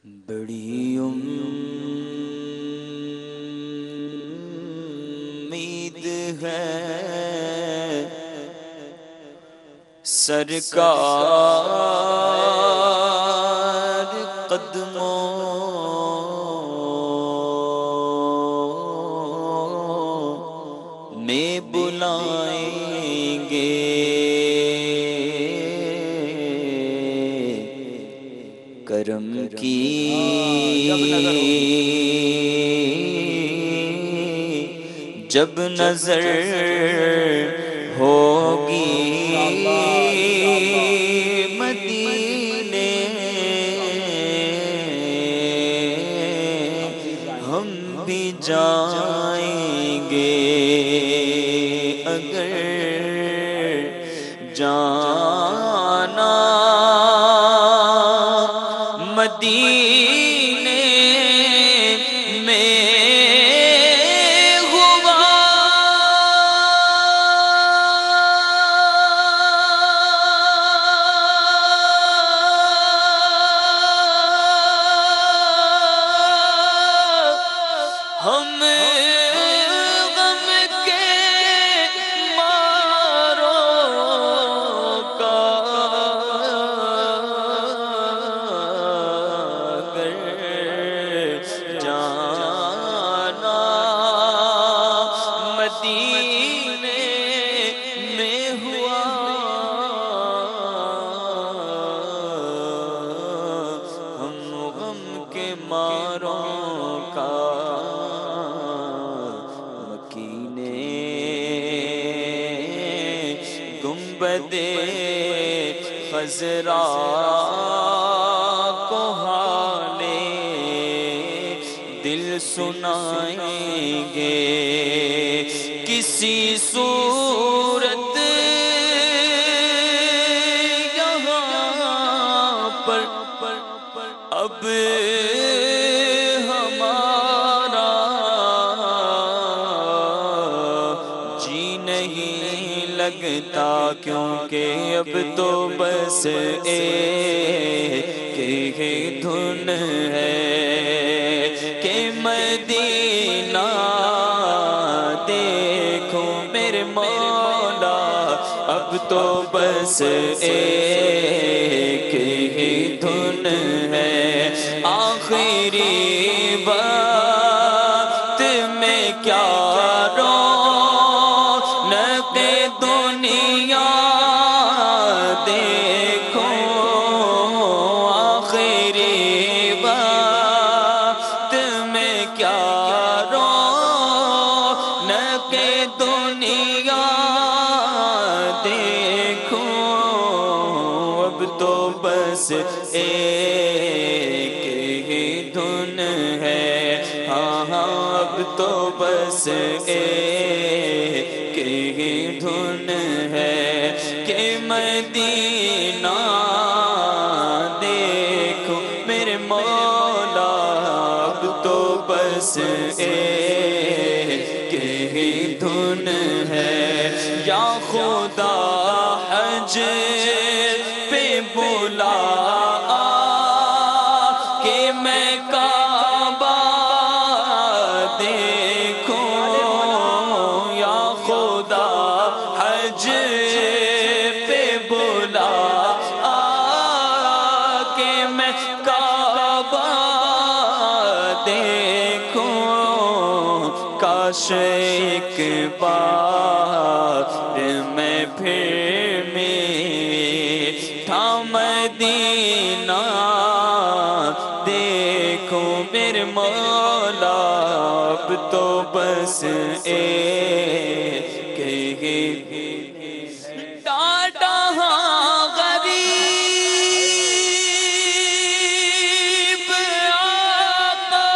بڑی امید ہے سرکار قدموں میں بلائیں گے، کرم کی جب نظر ہوگی مدینے ہم بھی جائیں گے، اگر جانا مدینے میں ہوا ہم غم کے ماروں کا جانا مدینے میں ہوا، ہم غم کے ماروں کا مکینے گنبد خضرا کو حالے دل سنائیں گے، کسی صورت یہاں پر اب ہمارا جی نہیں لگتا، کیونکہ اب تو بس ایک ہی دھن ہے کہ مدینہ دیکھو میرے مولا، اب تو بس ایک ہی دھن ہے، آخری وقت میں کیا رونق دنیا دیکھو، آخری وقت میں کیا رونق دنیا دیکھو، اب تو بس ایک ہی دھن ہے، ہاں ہاں اب تو بس ایک ہی دھن ہے کہ مدینہ دیکھو میرے مولا، اب تو بس ایک ہی دھن ہے، یا خدا حج پہ بلا کہ میں کعبہ دیکھوں، یا خدا حج پہ بلا کہ میں کعبہ دیکھوں، کاش ایک بار میں پھر میٹھا مدینہ دیکھوں میرے مولا، اب تو بس ایک ہی ڈاڈا غریب آقا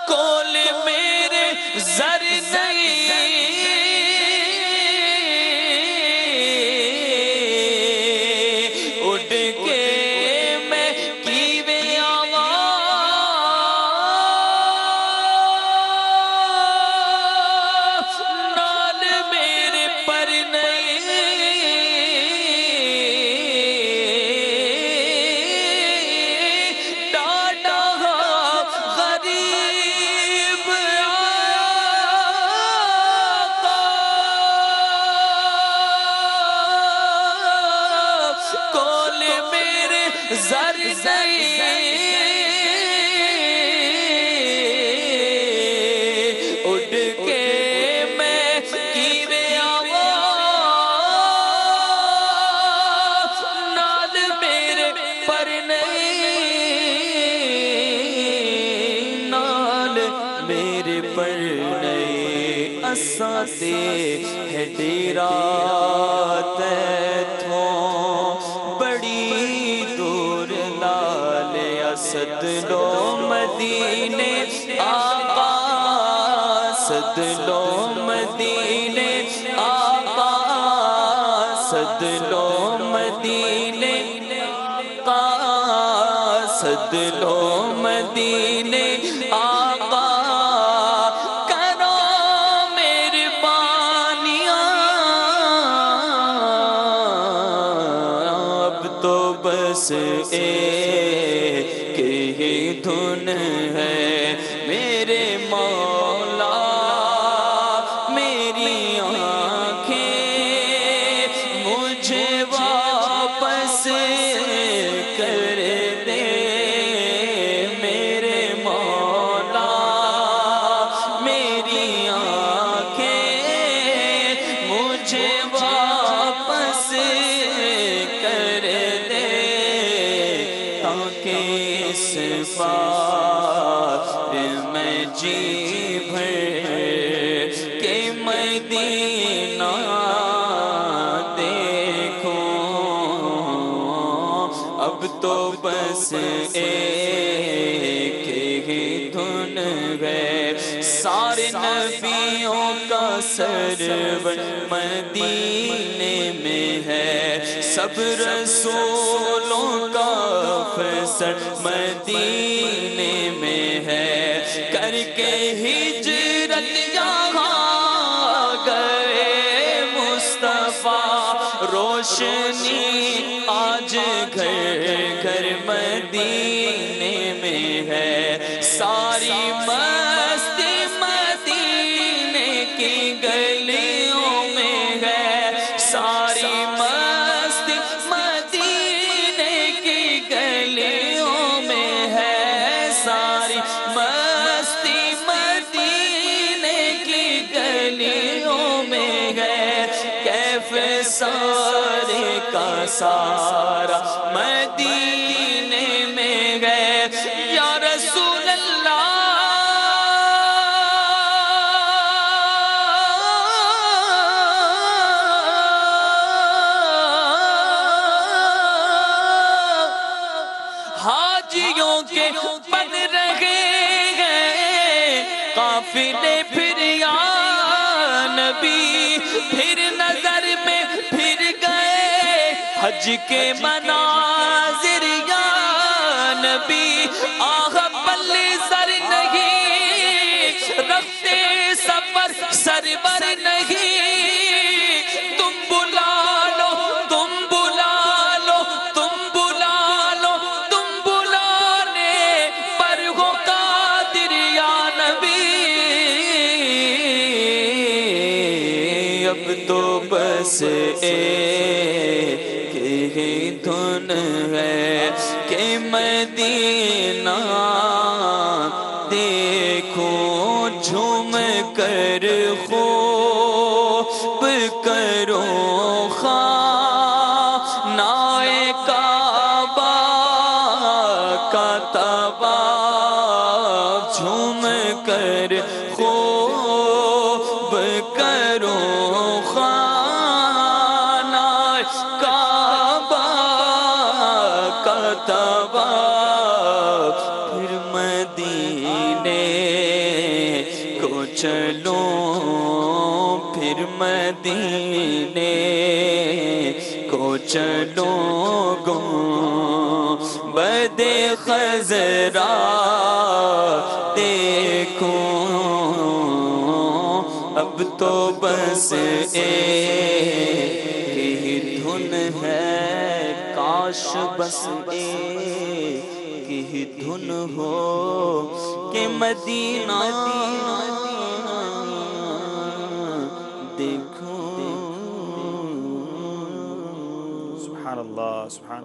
کول میرے زر نہیں اٹھ کے زر نہیں اڑ کے میں کیویں آواں نال میرے پر نہیں نال میرے پر نہیں اساں تے ہے ڈیرا تیتھوں بڑی دور لال اسد لو مدینے آقا سد لو مدینے آقا سد لو مدینے آقا سد لو مدینے آقا بس ایک ہی دھن ہے میرے مولا میری آنکھیں مجھے واپس کر دے میرے مولا میری آنکھیں مجھے واپس کر دے تاکہ اس بار میں جی بھر کے مدینہ دیکھوں اب تو بس ایک ہی دھن ہے سارے نبیوں کا سرور مدینے میں ہے سب رسولوں کا افسر مدینے میں ہے کر کے ہجرت یہاں گئے مصطفیٰ روشنی آج گھر گھر مدینے میں ہے ساری مستی مدینے کی گلیوں میں ہے ساری مستی مدینے کی گلیوں میں ہے ساری مستی مدینے کی گلیوں میں ہے کیف سارے کا سارا مدینے میں ہے یا رسول اللہ حاجیوں کے بن رہے ہیں قافلے پھر یا نبی پھر نظر میں پھر گئے حج کے مناظر یا نبی آہ پلے سر نہیں رکھتے سفر سرور نہیں تم بلا لو تم بلا لو تم بلا لو تم بلانے پر ہو قادر یا نبی اب تو بس ایک ہی دھن ہے کہ مدینہ دیکھوں جھوم کر خوب کرو خانہ کعبہ کا طواف جھوم کر خوب کرو خانہ کعبہ کا طواف پھر مدینے کو چلو پھر مدینے کو چلو گو بدے خضرا دیکھوں اب تو بس ایک ہی دھن ہے کاش بس ایک ہی دھن ہو کہ مدینہ دیکھوں سبحان اللہ سبحان اللہ